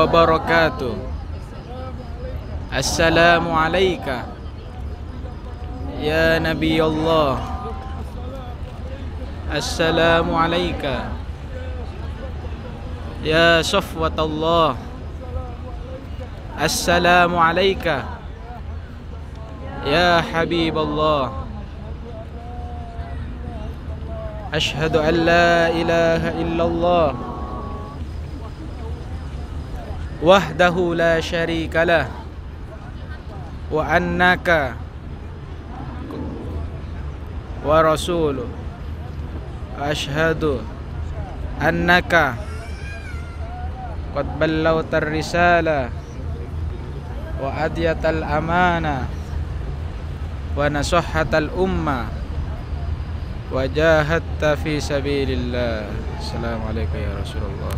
wabarakatuh. Assalamu alayka ya Nabi Allah. Assalamu alayka ya Safwat Allah. Assalamu alayka ya Habib Allah. Ashhadu an la ilaha illallah wahdahu la syarika lah wa annaka wa rasuluh. Ashhadu annaka qad ballawtar risalah wa adiyatal amana wa nasahhatal ummah wa jahadta fi sabilillah. Assalamualaikum ya Rasulullah.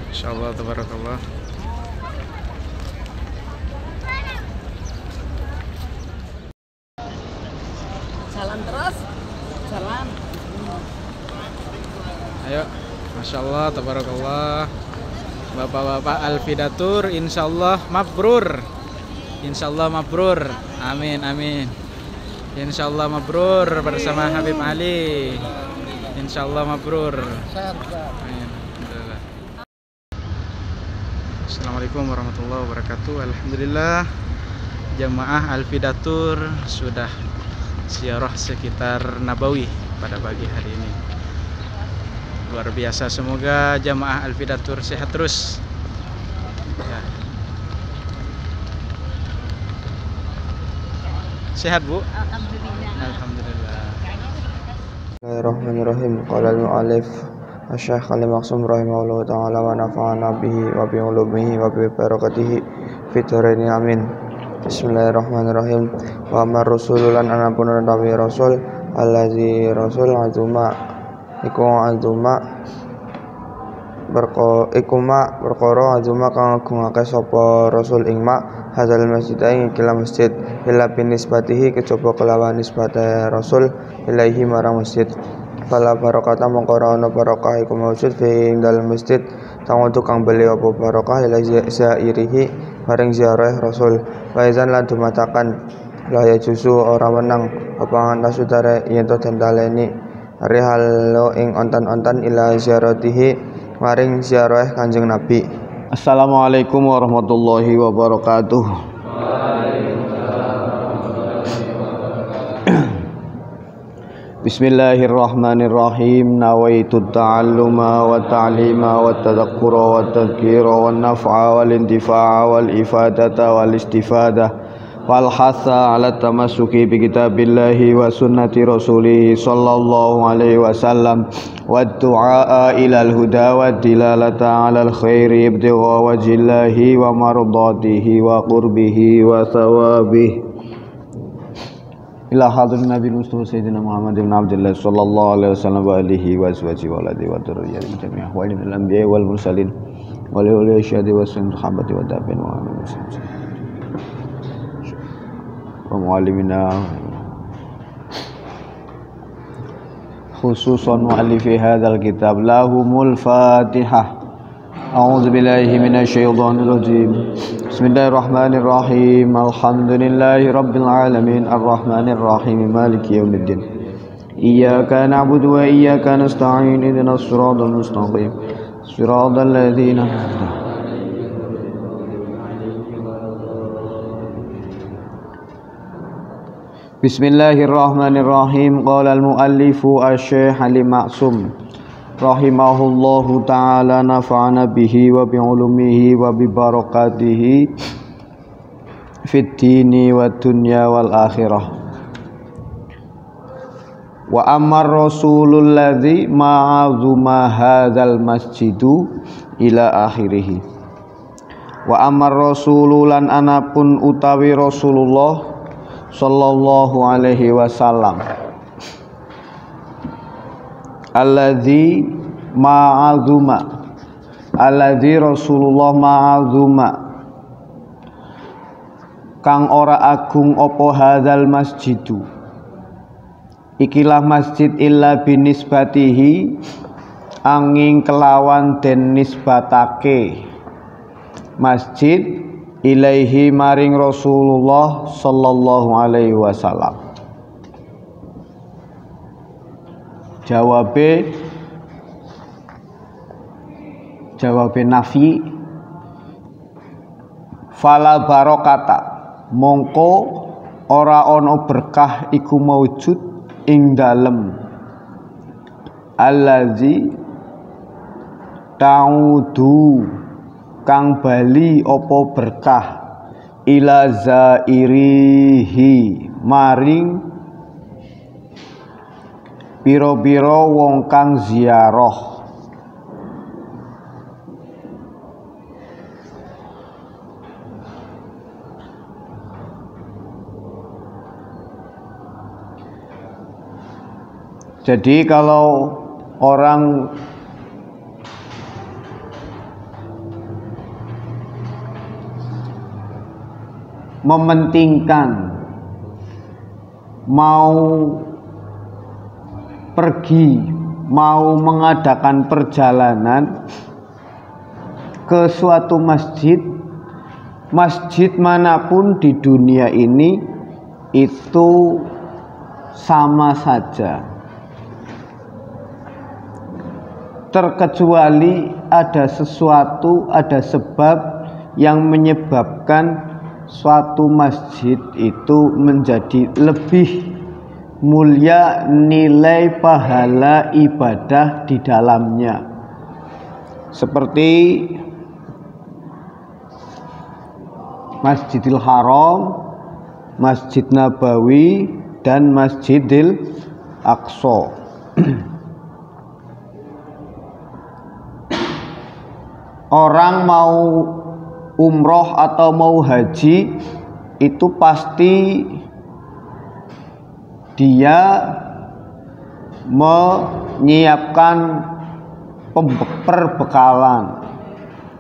Insyaallah tabarakallah. Jalan terus, jalan. Ayo, masyaallah tabarakallah. Bapak-bapak Al-Fidatur insyaallah mabrur. Insyaallah mabrur. Amin amin. Insyaallah mabrur bersama Habib Ali. Insyaallah mabrur. Amin. Alhamdulillah. Assalamualaikum warahmatullahi wabarakatuh. Alhamdulillah jamaah Al-Fidatur sudah ziarah sekitar Nabawi pada pagi hari ini. Luar biasa, semoga jamaah Al-Fidatur sehat terus ya. Sehat Bu? Alhamdulillah. Alhamdulillah. Bismillahirrahmanirrahim. Qala al-mu'allif Asy-Syaikh Ali Maksum rahimahullahu ta'ala wa nafa'ana bihi wa bi ulumihi wa bi barakatihi fid dharain amin. Bismillahirrahmanirrahim. Wa amar rusululan anapun utawi rasul allazi rasul azuma iku perkara azuma kang agungake sapa rasul ing mak hadzal masjid ing kila masjid illa binisbatihi kejaba kelawan nisbate rasul ilaihi marang masjid. Fala barakata mongko ora ana barokah iku maujud ing dalem masjid tangoto kang beli apa barokah ila zairihi maring ziarah rasul. Faizan lan dumatakan la ya jusu ora menang apa ngantos sudare yen to den taleni rihalo ing ontan-ontan ila ziaratihi maring ziarah Kanjeng Nabi. Assalamualaikum warahmatullahi wabarakatuh. Bismillahirrahmanirrahim. Nawaitu ta'alluma wa ta'lima wa tadhakkura wa tadhkira wa naf'a wal intifa'a wal ifadata wal istifadah wal hatha ala tamassuki bi kitabillahi wa sunnati rasulih sallallahu alaihi wasallam wa du'a ila al-huda wa dilalata ala al-khairi ibtigha wajhillahi wa mardatihi wa qurbihi wa thawabihi ila hadrin nabi mustafa sayyidina Muhammad ibn Abdullah sallallahu alaihi wasallam wa alihi wa azwajihi wa alihi wa dzurriyyatihi jami'an wa ilal anbiya'i wal mursalin wa li ulil syahadi wa sahabati wa tabi'in wa amin wa muallimina khususan muallifi hadzal kitab lahumul fatihah. A'udzu billahi minasy syaithanir rajim. Bismillahirrahmanirrahim. Alhamdulillahi rabbil alamin arrahmanir rahim maliki yaumiddin. Iyyaka na'budu wa iyyaka nasta'in ihdinas siratal mustaqim. Siratal ladzina an'amta Bismillahirrahmanirrahim. Qala al-muallifu Asy-Syaikh Ali Maksum rahimahullahu ta'ala nafa'ana bihi wa bi ulumihi wa bi barakatihi fid dini wad dunya wal akhirah. Wa ammar rasulul ladzi ma'azuma hadzal masjidu ila akhirih. Wa ammar rasululan anapun utawi Rasulullah sallallahu alaihi wasallam alladzi ma'azuma alladzi Rasulullah ma'azuma kang ora agung apa hadzal masjidu ikilah masjid illa binisbatihi angin kelawan den nisbatake masjid ilaihi maring Rasulullah sallallahu alaihi wasallam. Jawabe nafi fala barokata mongko ora ono berkah iku maujud ing dalem allazi taudu kang bali opo berkah ila zairihi maring piro-piro wong kang ziarah. Jadi kalau orang mementingkan mau pergi, mau mengadakan perjalanan ke suatu masjid, masjid manapun di dunia ini itu sama saja, terkecuali ada sesuatu, ada sebab yang menyebabkan suatu masjid itu menjadi lebih mulia nilai pahala ibadah di dalamnya, seperti Masjidil Haram, Masjid Nabawi, dan Masjidil Aqsa. Orang mau umroh atau mau haji itu pasti dia menyiapkan perbekalan.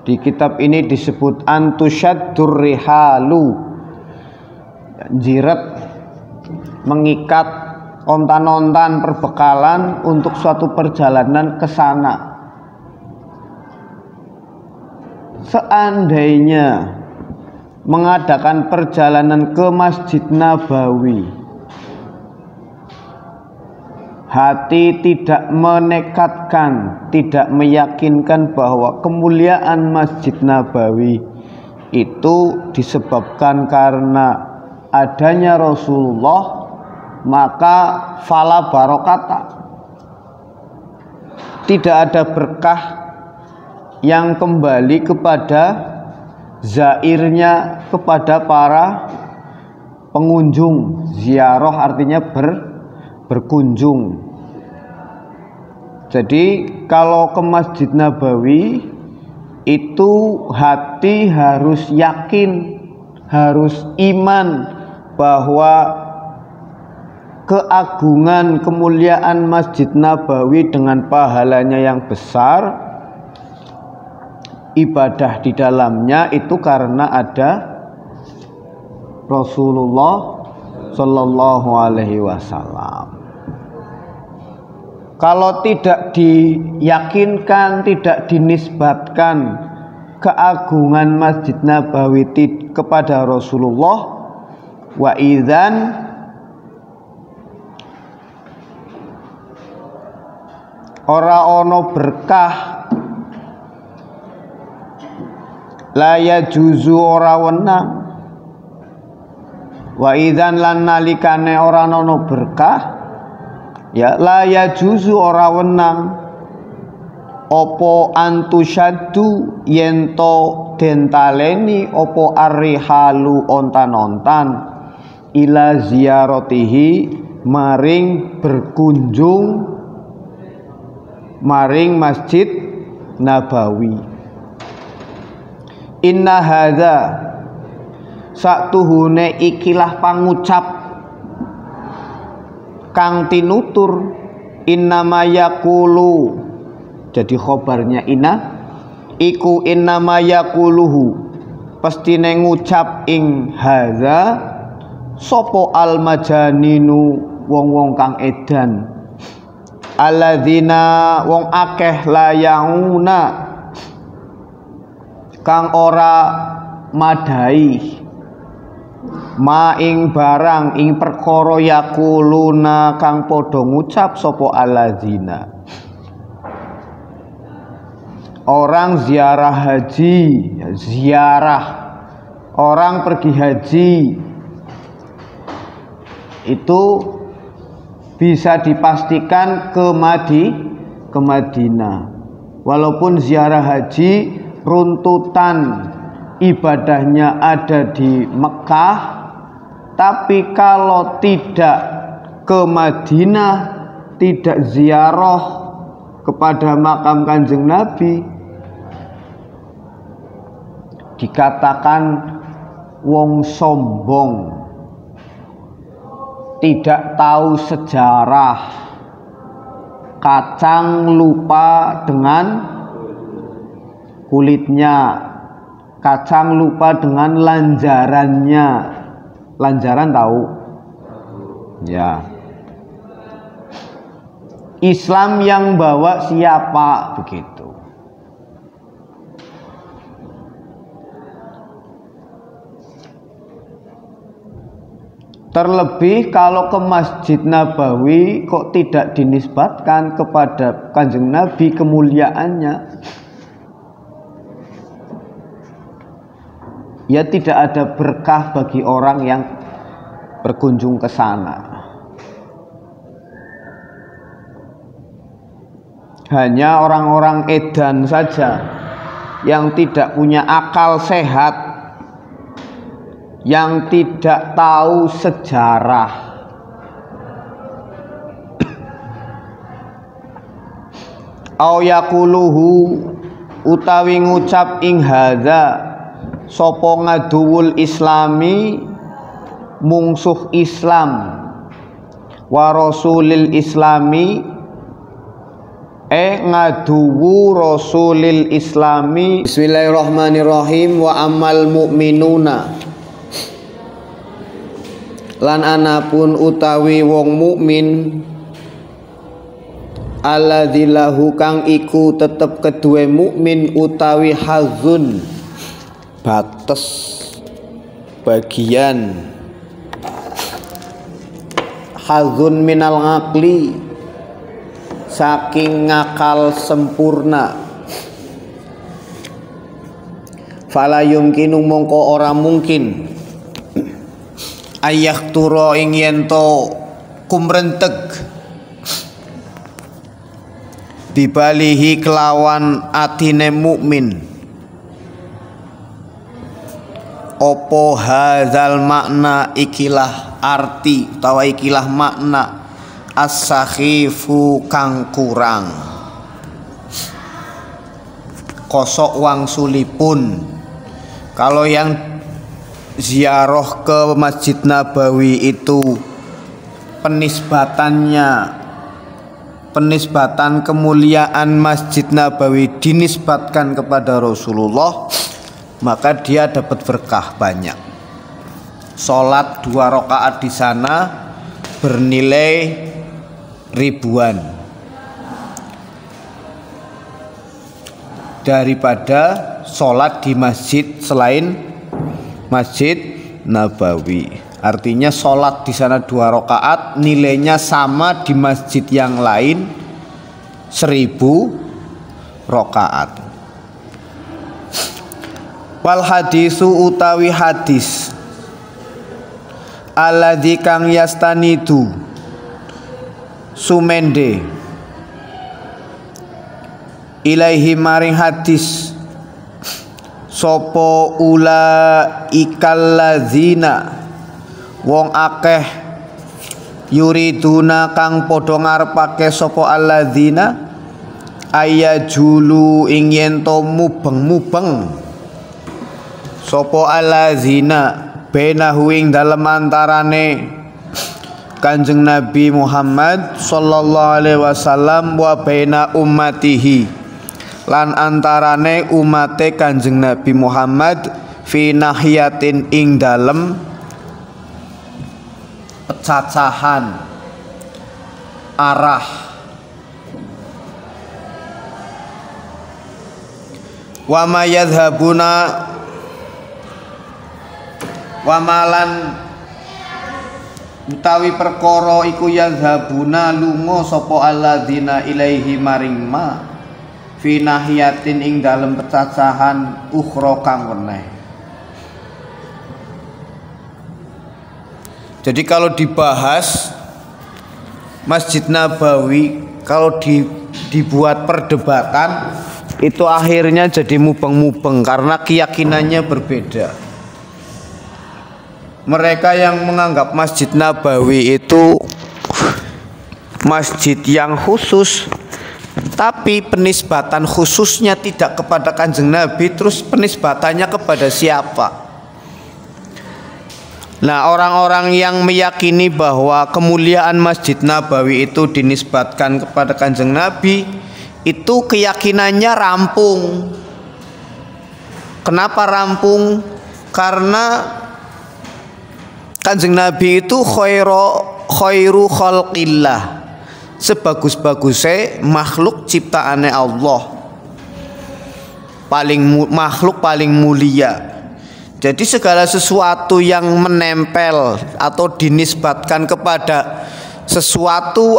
Di kitab ini disebut antusyaddur rihalu, jirat mengikat ontan-ontan perbekalan untuk suatu perjalanan ke sana. Seandainya mengadakan perjalanan ke Masjid Nabawi, hati tidak menekadkan, tidak meyakinkan bahwa kemuliaan Masjid Nabawi itu disebabkan karena adanya Rasulullah, maka fala barokata, tidak ada berkah yang kembali kepada zairnya, kepada para pengunjung. Ziarah artinya berkunjung. Jadi kalau ke Masjid Nabawi itu hati harus yakin, harus iman bahwa keagungan kemuliaan Masjid Nabawi dengan pahalanya yang besar, ibadah di dalamnya itu karena ada Rasulullah Sallallahu Alaihi Wasallam. Kalau tidak diyakinkan, tidak dinisbatkan keagungan Masjid Nabawi kepada Rasulullah, wa idzan ora ono berkah, la yajuzu ora wenang, wa idzan lan nalikane ora ono berkah, ya la yajuzu ora wenang opo antusyaddu yento dentaleni opo arrihalu ontan-ontan ila ziaratihi maring berkunjung maring Masjid Nabawi. Inna hadza saktuhune ikilah pangucap kang tinutur innama yaqulu, jadi khobarnya inna iku innama yaquluhu pestine ngucap ing hadza sapa al majaninu wong-wong kang edan alladzina wong akeh layauna kang ora madai ma ing barang ing perkara yakuluna kang padha ngucap sapa alladzina. Orang ziarah haji, ziarah orang pergi haji itu bisa dipastikan ke Madinah. Walaupun ziarah haji runtutan ibadahnya ada di Mekah, tapi kalau tidak ke Madinah, tidak ziarah kepada makam Kanjeng Nabi, dikatakan wong sombong, tidak tahu sejarah, kacang lupa dengan kulitnya, kacang lupa dengan lanjarannya. Lanjaran tahu? Ya. Islam yang bawa siapa? Begitu. Terlebih kalau ke Masjid Nabawi kok tidak dinisbatkan kepada Kanjeng Nabi kemuliaannya. Ya tidak ada berkah bagi orang yang berkunjung ke sana. Hanya orang-orang edan saja yang tidak punya akal sehat, yang tidak tahu sejarah. Au yaquluhu utawi ngucap ing hadza sapa ngaduwul islami mungsuh Islam wa rasulil islami ngaduwu rasulil islami. Bismillahirrahmanirrahim. Wa amal mu'minuna lan anapun utawi wong mukmin alladzillahu kang iku tetep kedue mukmin utawi hazun bates bagian hazun minal ngakli saking ngakal sempurna fala yumkinu mongko ora mungkin ayah turo ing yento kumrenteg dibalihi kelawan atine mukmin opo hadzal makna ikilah arti utawa ikilah makna as-sakhifu kang kurang kosok wangsulipun. Kalau yang ziarah ke Masjid Nabawi itu penisbatan kemuliaan Masjid Nabawi dinisbatkan kepada Rasulullah, maka dia dapat berkah banyak. Sholat 2 rakaat di sana bernilai ribuan daripada sholat di masjid selain Masjid Nabawi. Artinya sholat di sana 2 rakaat nilainya sama di masjid yang lain 1000 rakaat. Wal hadisu utawi hadis alladzi kang yastanidu sumende ilaihi maring hadis sopo ula ikalladzina wong akeh yuriduna kang padha ngarepake sopo alladzina ayajulu ing yen to mubeng-mubeng sopo alladzina benahu ing dalem antarane Kanjeng Nabi Muhammad sallallahu alaihi wasallam wa baina ummatihi lan antarane umate Kanjeng Nabi Muhammad fi nahiyatin ing dalem pecacahan arah wa ma yadhhabuna wa malan utawi perkara iku yadhhabuna lunga sapa alladzina ilaihi maring ma fi nahiyatin ing dalem pecacahan ukhra kang weneh. Jadi kalau dibahas Masjid Nabawi, kalau dibuat perdebatan itu akhirnya jadi mubeng-mubeng karena keyakinannya berbeda. Mereka yang menganggap Masjid Nabawi itu masjid yang khusus, tapi penisbatan khususnya tidak kepada Kanjeng Nabi, terus penisbatannya kepada siapa? Nah, orang-orang yang meyakini bahwa kemuliaan Masjid Nabawi itu dinisbatkan kepada Kanjeng Nabi, itu keyakinannya rampung. Kenapa rampung? Karena Kanjeng Nabi itu khairu khalqillah, sebagus-bagusnya makhluk ciptaannya Allah, makhluk paling mulia. Jadi segala sesuatu yang menempel atau dinisbatkan kepada seseorang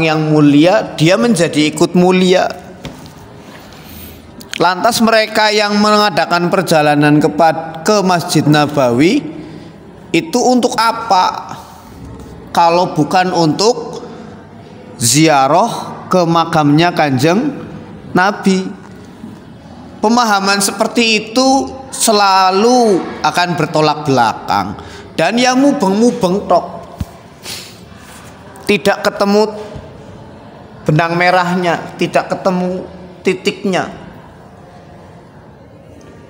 yang mulia, dia menjadi ikut mulia. Lantas mereka yang mengadakan perjalanan ke Masjid Nabawi itu untuk apa? Kalau bukan untuk ziarah ke makamnya Kanjeng Nabi. Pemahaman seperti itu selalu akan bertolak belakang dan yang mubeng-mubeng tok, tidak ketemu benang merahnya, tidak ketemu titiknya.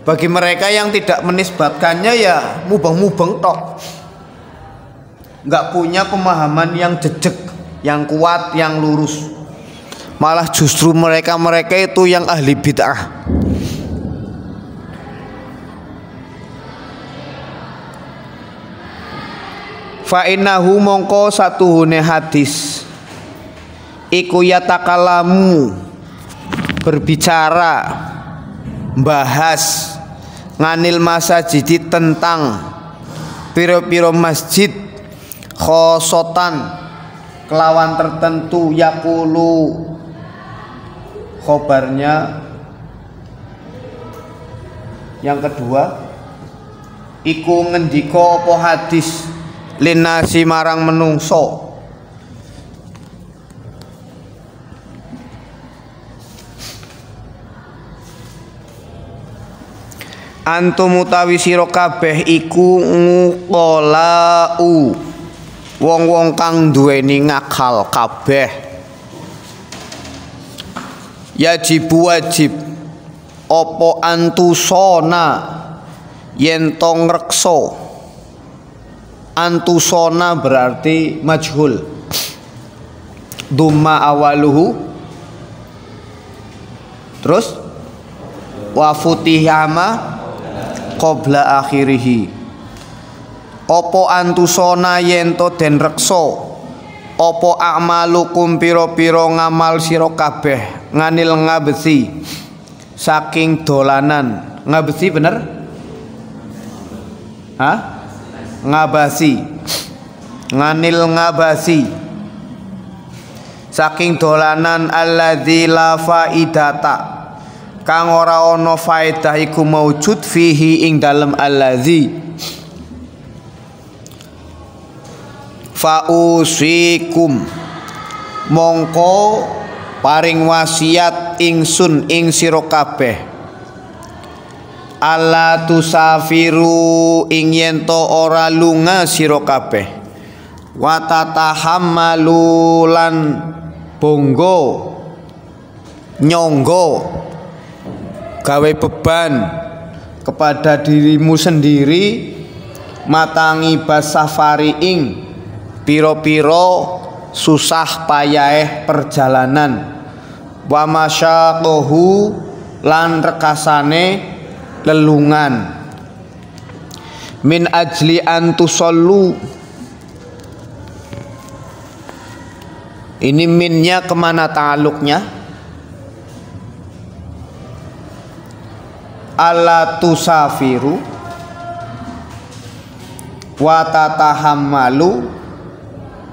Bagi mereka yang tidak menisbatkannya ya mubeng-mubeng tok, nggak punya pemahaman yang jejeg, yang kuat, yang lurus. Malah justru mereka itu yang ahli bid'ah. Fa innahu mongko satuhune hadis iku yatakalamu berbicara, bahas nganil masajid tentang piro-piro masjid khosotan kelawan tertentu, yakulu khobarnya yang kedua iku ngendika apa hadis linasi marang menungso antum utawi sira kabeh iku nguqalau wong-wong kang duweni ngakal kabeh, wajib apa antusona yen to ngreksa. Antusona berarti majhul, dumma awaluhu, terus wa futihama qabla akhirihi. Opo antusona yento den rekso, opo a'malukum piro-piro ngamal sira kabeh nganil ngabesi saking dolanan. Ngabesi bener? Hah? Ngabasi, nganil ngabasi saking dolanan alladzi la faidata kang ora ana faedah iku maujud fihi ing dalem alladzi. Fa usikum mongko paring wasiat ingsun ing sira kabeh alla tusafiru ing yen to ora lunga sira kabeh wa tatahammalu lan bonggo nyonggo gawe beban kepada dirimu sendiri matangi basafari ing piro-piro susah payah perjalanan wa masyaqohu lan rekasane lelungan. Min ajli antusollu, ini minnya kemana ta'aluknya? Alla tusafiru wa tatahammalu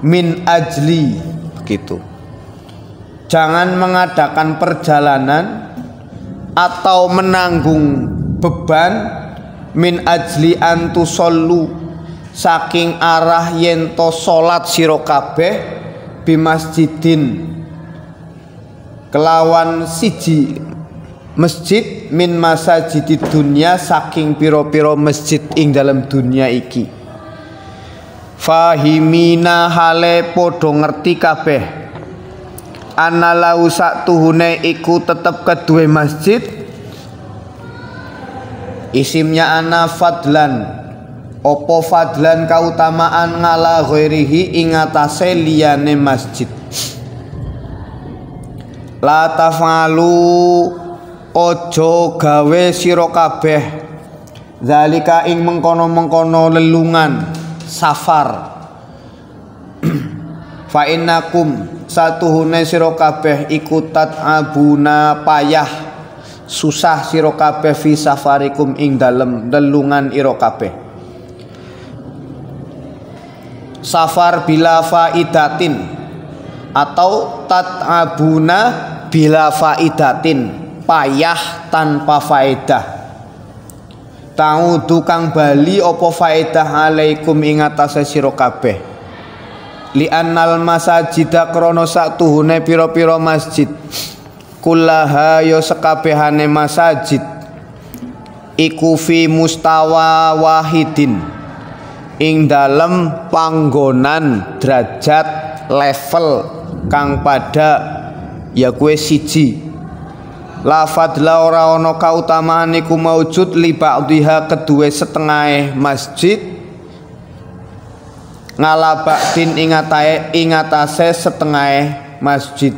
min ajli, begitu. Jangan mengadakan perjalanan atau menanggung beban min ajli antusollu, saking arah yento salat sira kabeh bimasjidin kelawan siji masjid min masajidid dunya, saking piro-piro masjid ing dalam dunia iki. Fahimina hale podo ngerti kabeh ana lau saktuhune iku tetep kedue masjid, isimnya ana fadlan, opo fadlan kautamaan ngala ghairihi ing atase liyane masjid. La tafalu, ojo gawe sira kabeh zalika ing mengkono-mengkono lelungan safar. Fa innakum satuhune sira kabeh iku tat'abuna payah susah sira kabeh fi safarikum ing dalem lelungan ira kabeh. Safar bila faidatin atau tat'abuna bila faidatin, payah tanpa faedah. Ta'udu kang bali opo faedah alaikum ing atase sira kabeh. Li annal masajida krono saktuhune pira-pira masjid kullaha ya sekabehane masajid iku fi mustawa wahidin ing dalem panggonan derajat level kang pada ya kuwe siji. La fadla ora ana kautamaan iku maujud li ba'dhiha kedue setengahe masjid ngalabakdin ing atase setengahe masjid.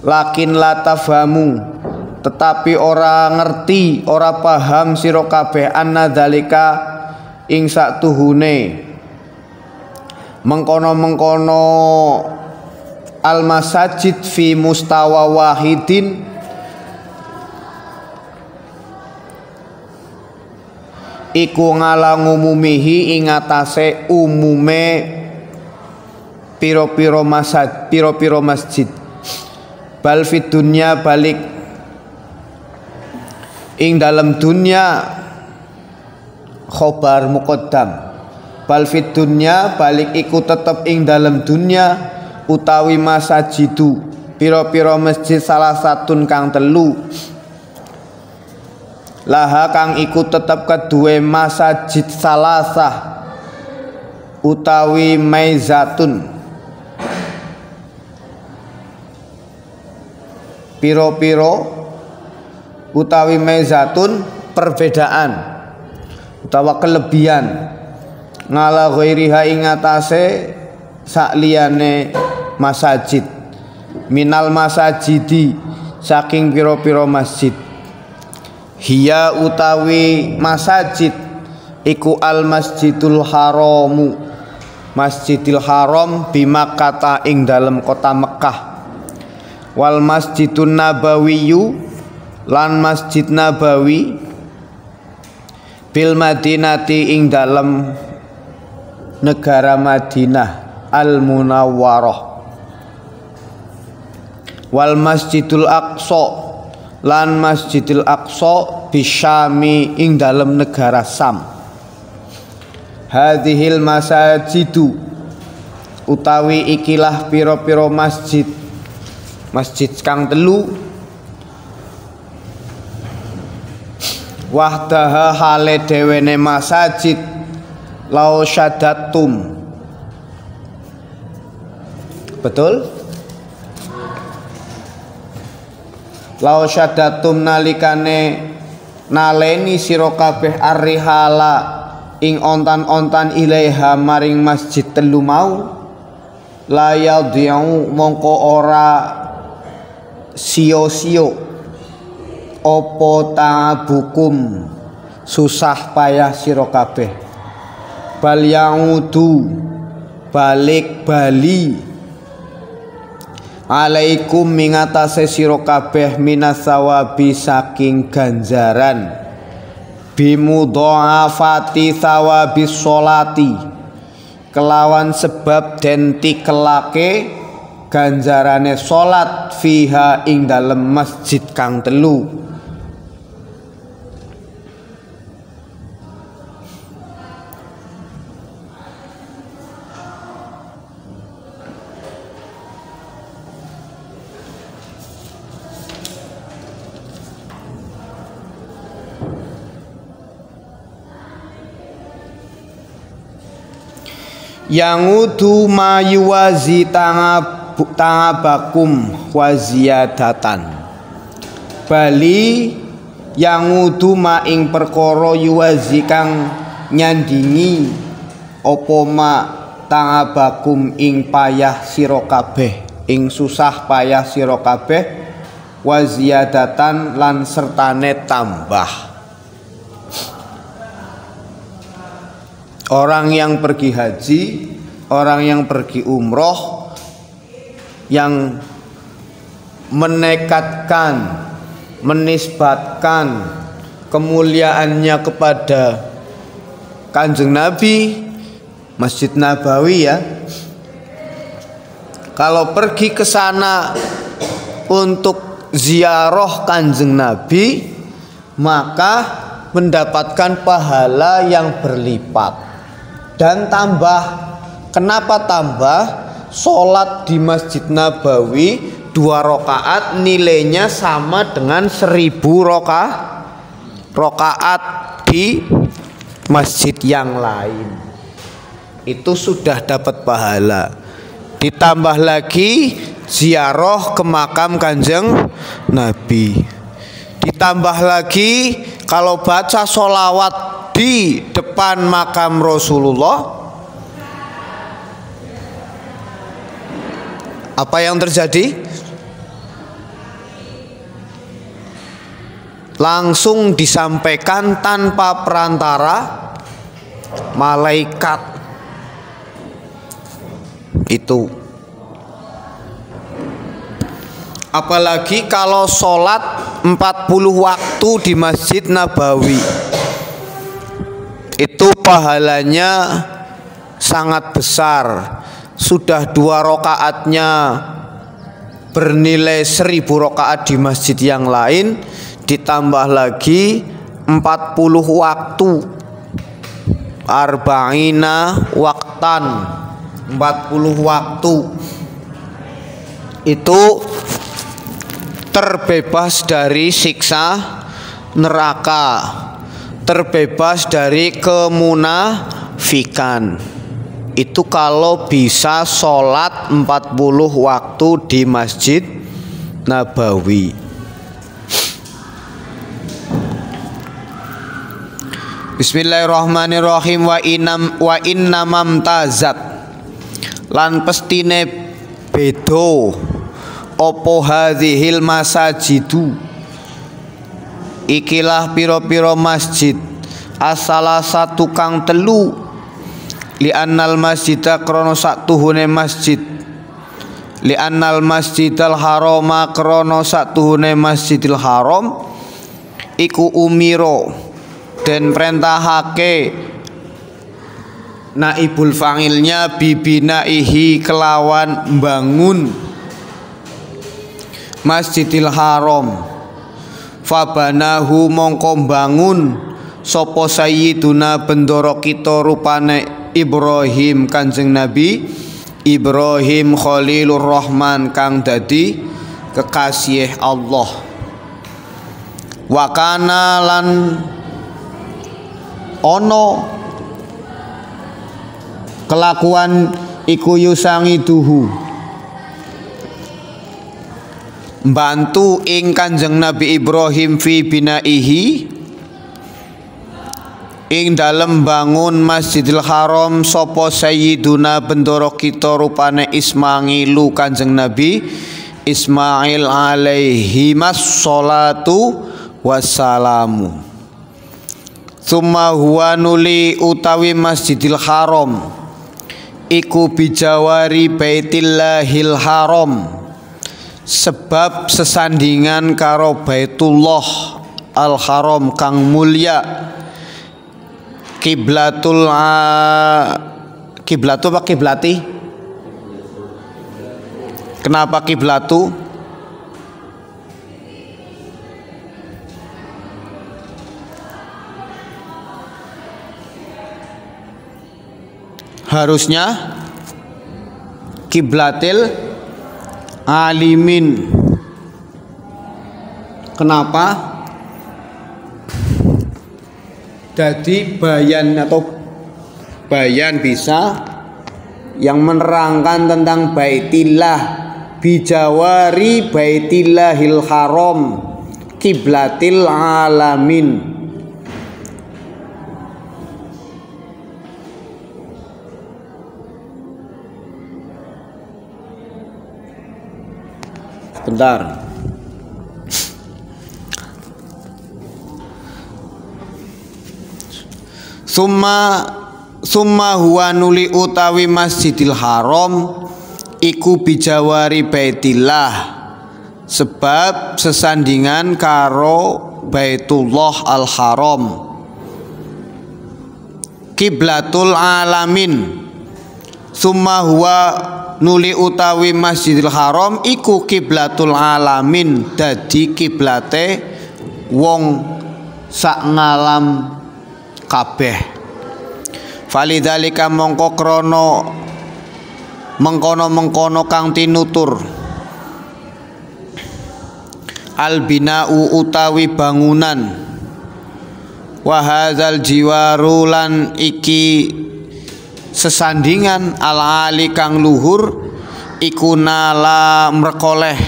Lakin la tafhamu, tetapi ora ngerti, ora paham sira kabeh anna dzalika ing saktuhune mengkono-mengkono al masajid fi mustawa wahidin iku ngalang umumihi ing atase umume piro-piro masjid. Bal fid dunya, balik ing dalam dunya, khobar muqaddam. Bal fid dunya, balik iku tetep ing dalam dunya utawi masajidu piro-piro masjid salah satun kang telu laha kang iku tetep kedue masajid salasah utawi maizatun piro-piro utawi maizatun perbedaan utawa kelebihan ngala ghairiha ing atase sakliyane masajid minal masajidi saking piro-piro masjid. Hiya utawi masajid iku al masjidul haramu, masjidil haram bima kata ing dalem kota Mekah. Wal masjidun nabawiyu lan masjid nabawi bil madinati ing dalem negara Madinah al munawwarah. Wal masjidul aqsa lan masjidil aqsa bisyami ing dalem negara Sam. Hadhil masajidu utawi ikilah piro-piro masjid, masjid kang telu wahdaha hale dewene masajid lau syadatum. Betul? Lau syadatum nalikane naleni sira kabeh arrihala ing ontan-ontan ilaiha maring masjid telu mau la yadhi'u mongko ora sio-sio opo ta'abukum susah payah sira kabeh bal yaudu balik bali alaikum mingatase sira kabeh minas sawabi saking ganjaran bimudhaafati sawabis sholati kelawan sebab den tikelake ganjarane salat fiha ing dalem masjid kang telu. Yangudu mayuwazi tangabakum waziyadatan bali yangudu ma ing perkara yuwazi kang nyandingi apa ma tangabakum ing payah sira kabeh ing susah payah sira kabeh waziyadatan lan sertane tambah. Orang yang pergi haji, orang yang pergi umroh, yang menekadkan, menisbatkan kemuliaannya kepada Kanjeng Nabi, Masjid Nabawi ya. Kalau pergi ke sana untuk ziarah Kanjeng Nabi, maka mendapatkan pahala yang berlipat. Dan tambah, kenapa tambah? Sholat di Masjid Nabawi 2 rakaat nilainya sama dengan 1000 rakaat di masjid yang lain. Itu sudah dapat pahala. Ditambah lagi ziarah ke makam Kanjeng Nabi. Ditambah lagi kalau baca sholawat di depan makam Rasulullah, apa yang terjadi? Langsung disampaikan tanpa perantara malaikat. Itu apalagi kalau sholat 40 waktu di Masjid Nabawi, itu pahalanya sangat besar. Sudah 2 rakaatnya bernilai 1000 rakaat di masjid yang lain, ditambah lagi 40 waktu, arba'ina waktan, 40 waktu. Itu terbebas dari siksa neraka, terbebas dari kemunafikan. Itu kalau bisa sholat 40 waktu di Masjid Nabawi. Bismillahirrahmanirrahim. Wa innamam tazat lan pestine bedo opo hadhil masajidu ikilah piro-piro masjid asala satu kang telu li'annal masjidah krono saktuhune masjid li'annal masjidal harama krono saktuhune masjidil haram iku umiro dan perintahake naibul fa'ilnya bibinaihi kelawan bangun Masjidil Haram. Fabanahu mongko bangun sapa sayyiduna bendoro kita rupane Ibrahim Kanjeng Nabi Ibrahim Khalilur Rahman kang dadi kekasih Allah. Wa kana lan ono kelakuan iku yusangi duhu bantu ing Kanjeng Nabi Ibrahim fi binaihi ing dalem bangun Masjidil Haram sapa sayyiduna bendoro kita rupane Ismailu Kanjeng Nabi Ismail alaihi massolatu wassalamu. Summa huwa nuli utawi Masjidil Haram iku bijawari Baitillahil Haram, sebab sesandingan karo Baitullah Al Haram kang mulya. Kiblatul kiblatu apa kiblati? Kenapa kiblatu? Harusnya kiblatil alimin. Kenapa? Jadi bayan atau bayan bisa yang menerangkan tentang Baitillah, bijawari Baitillahil Haram, kiblatil alamin. Bentar. Summa huwa nuli utawi Masjidil Haram iku bijawari Baitillah, sebab sesandingan karo Baitullah Al Haram. Kiblatul alamin. Summa huwa nuli utawi Masjidil Haram iku kiblatul alamin, dadi kiblate wong sak ngalam kabeh. Falidzalika mongko krana mengkono-mengkono kang tinutur albinau utawi bangunan, wa hadzal jiwaru lan iki sesandingan al-ali kang luhur iku nala merkoleh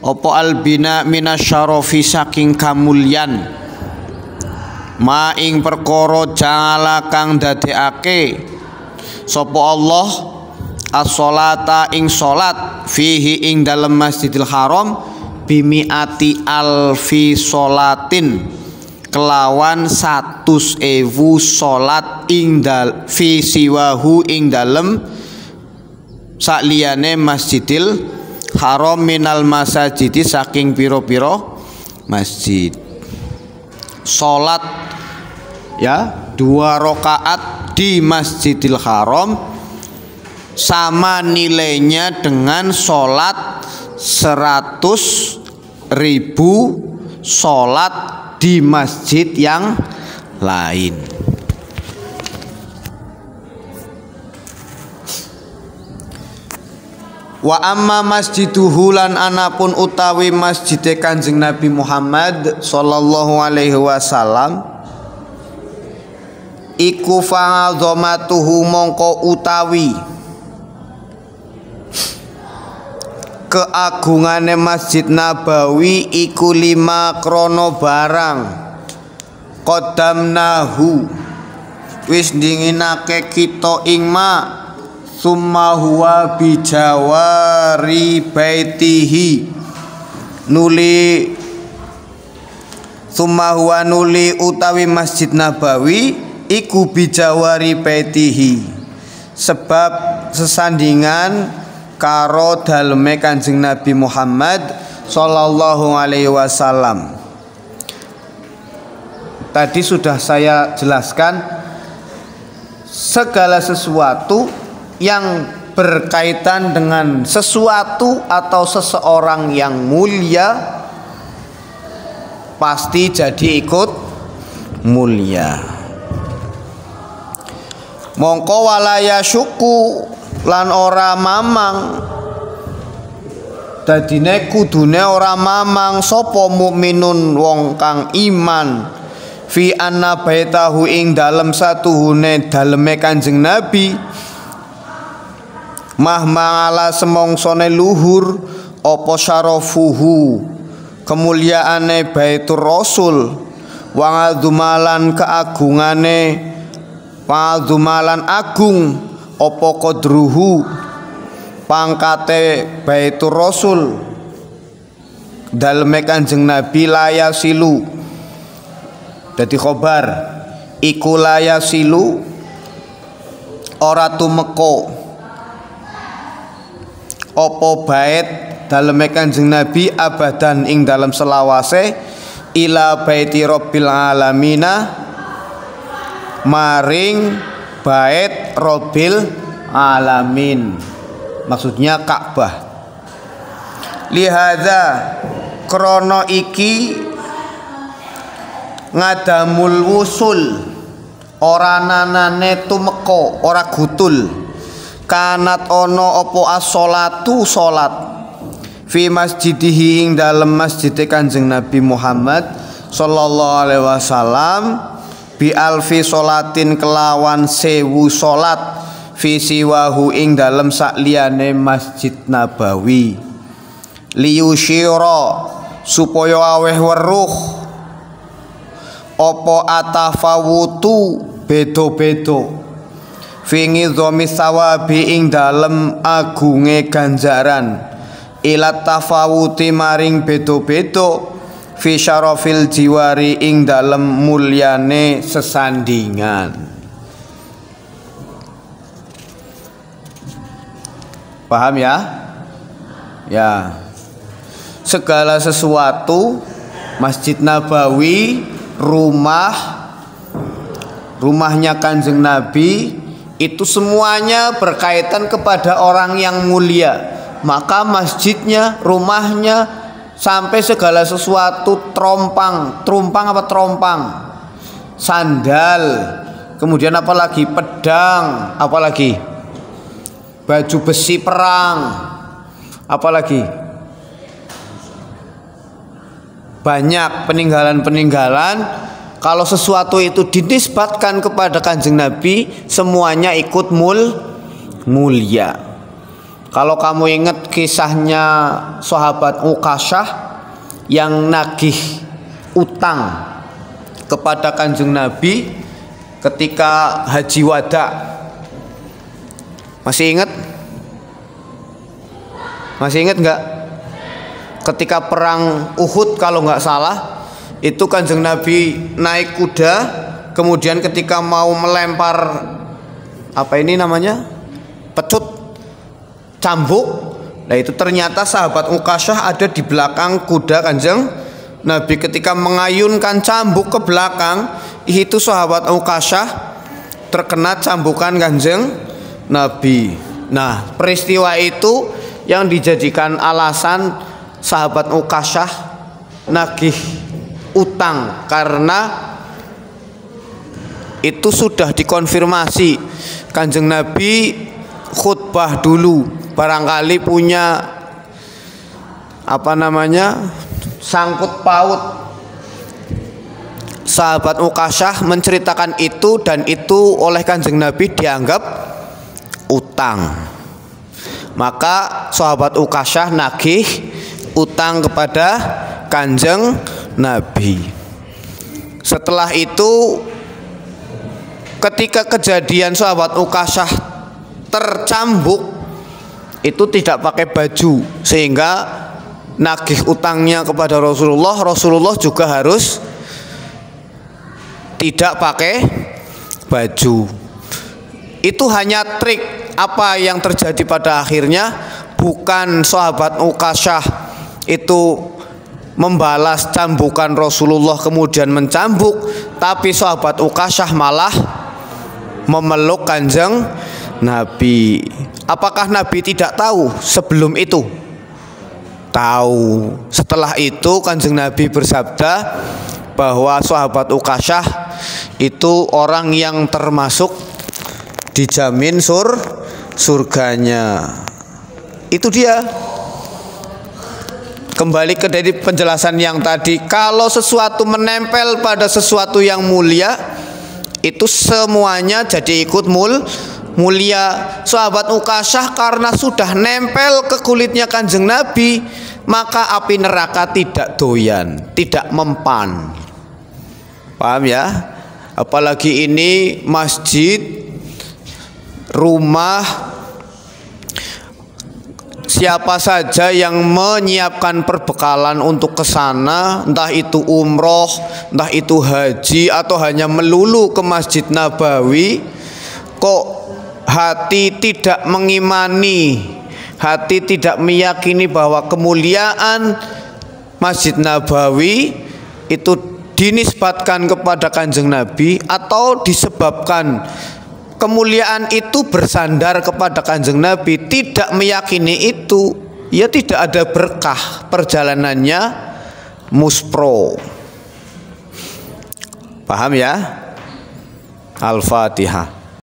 opo albina minasyarafi saking kamulyan ma ing perkara jala kang dadekake sapa Allah as-sholata ing salat fihi ing dalem Masjidil Haram bimiati alfi sholatin kelawan 100.000 salat ing fi siwahu ing dalem sakliyane Masjidil Haram minal masajidi saking piro-piro masjid. Salat ya 2 rakaat di Masjidil Haram sama nilainya dengan salat 100.000 salat di masjid yang lain. Wa amma masjiduhu lan anapun utawi masjide Kanjeng Nabi Muhammad sallallahu alaihi wasallam iku fa'azamatuhu mongko utawi keagungane Masjid Nabawi iku 5 krono barang qadamnahu wis dinginake kita ing ma summa huwa bijawari baitihi nuli summa huwa nuli utawi Masjid Nabawi iku bijawari baitihi sebab sesandingan karo daleme Kanjeng Nabi Muhammad sallallahu alaihi wasallam. Tadi sudah saya jelaskan segala sesuatu yang berkaitan dengan sesuatu atau seseorang yang mulia pasti jadi ikut mulia. Mongko walaya syuku lan ora mamang dadine kudune ora mamang sapa mukminun wong kang iman fi anna baitahu ing dalem satuhune daleme Kanjeng Nabi mahmala semongsone luhur apa syarafuhu kemuliaane Baitur Rasul wa ngadumalan keagungane pangdumalan agung apa qadruhu pangkate Baitur Rasul daleme Kanjeng Nabi layasilu. Dadi khobar iku layasilu ora tumeka apa bait daleme Kanjeng Nabi abadan ing dalem selawase ila baiti rabbil alamina maring bait rabbil alamin, maksudnya Ka'bah. Lihadza krana iki ngadamul wusul ora nanane tumeka ora gutul kanat ono opo as-sholatu salat fi masjidihi ing dalem masjide Kanjeng Nabi Muhammad sallallahu alaihi wasallam bi alfi sholatin kelawan 1000 salat fi siwahu ing dalem sakliyane Masjid Nabawi liyusyira supaya aweh weruh opo atafawutu bedo-bedo fingi dhomi sawabi ing dalem agunge ganjaran ila tafawuti maring bedo-bedo fi syarafil jiwari ing dalem mulyane sesandingan. Paham ya? Ya. Segala sesuatu Masjid Nabawi, rumahnya Kanjeng Nabi itu semuanya berkaitan kepada orang yang mulia. Maka masjidnya, rumahnya, sampai segala sesuatu trompang, sandal, kemudian apalagi pedang, apalagi baju besi perang, apalagi banyak peninggalan-peninggalan. Kalau sesuatu itu dinisbatkan kepada Kanjeng Nabi, semuanya ikut mulia. Kalau kamu ingat kisahnya sahabat Uqasyah yang nagih utang kepada Kanjeng Nabi ketika haji wada, masih ingat? Masih ingat nggak? Ketika perang Uhud kalau nggak salah, itu Kanjeng Nabi naik kuda, kemudian ketika mau melempar apa ini namanya, pecut, cambuk, nah itu ternyata sahabat Uqasyah ada di belakang kuda Kanjeng Nabi. Ketika mengayunkan cambuk ke belakang, itu sahabat Uqasyah terkena cambukan Kanjeng Nabi. Nah, peristiwa itu yang dijadikan alasan sahabat Uqasyah nagih utang, karena itu sudah dikonfirmasi Kanjeng Nabi khutbah dulu, barangkali punya apa namanya sangkut paut. Sahabat Uqasyah menceritakan itu, dan itu oleh Kanjeng Nabi dianggap utang. Maka sahabat Uqasyah nagih utang kepada Kanjeng Nabi. Setelah itu, ketika kejadian sahabat Uqasyah tercambuk, itu tidak pakai baju, sehingga nagih utangnya kepada Rasulullah, Rasulullah juga harus tidak pakai baju. Itu hanya trik. Apa yang terjadi pada akhirnya bukan sahabat Uqasyah itu membalas cambukan Rasulullah kemudian mencambuk, tapi sahabat Uqasyah malah memeluk Kanjeng Nabi. Apakah Nabi tidak tahu sebelum itu? Tahu. Setelah itu Kanjeng Nabi bersabda bahwa sahabat Uqasyah itu orang yang termasuk dijamin surganya. Itu dia. Kembali ke dari penjelasan yang tadi, kalau sesuatu menempel pada sesuatu yang mulia, itu semuanya jadi ikut mulia. Sahabat Uqasyah karena sudah nempel ke kulitnya Kanjeng Nabi, maka api neraka tidak doyan, tidak mempan. Paham ya? Apalagi ini masjid, rumah siapa saja yang menyiapkan perbekalan untuk ke sana, entah itu umroh, entah itu haji, atau hanya melulu ke Masjid Nabawi, kok hati tidak mengimani, hati tidak meyakini bahwa kemuliaan Masjid Nabawi itu dinisbatkan kepada Kanjeng Nabi, atau disebabkan kemuliaan itu bersandar kepada Kanjeng Nabi, tidak meyakini itu, ya tidak ada berkah, perjalanannya muspro. Paham ya? Al-Fatihah.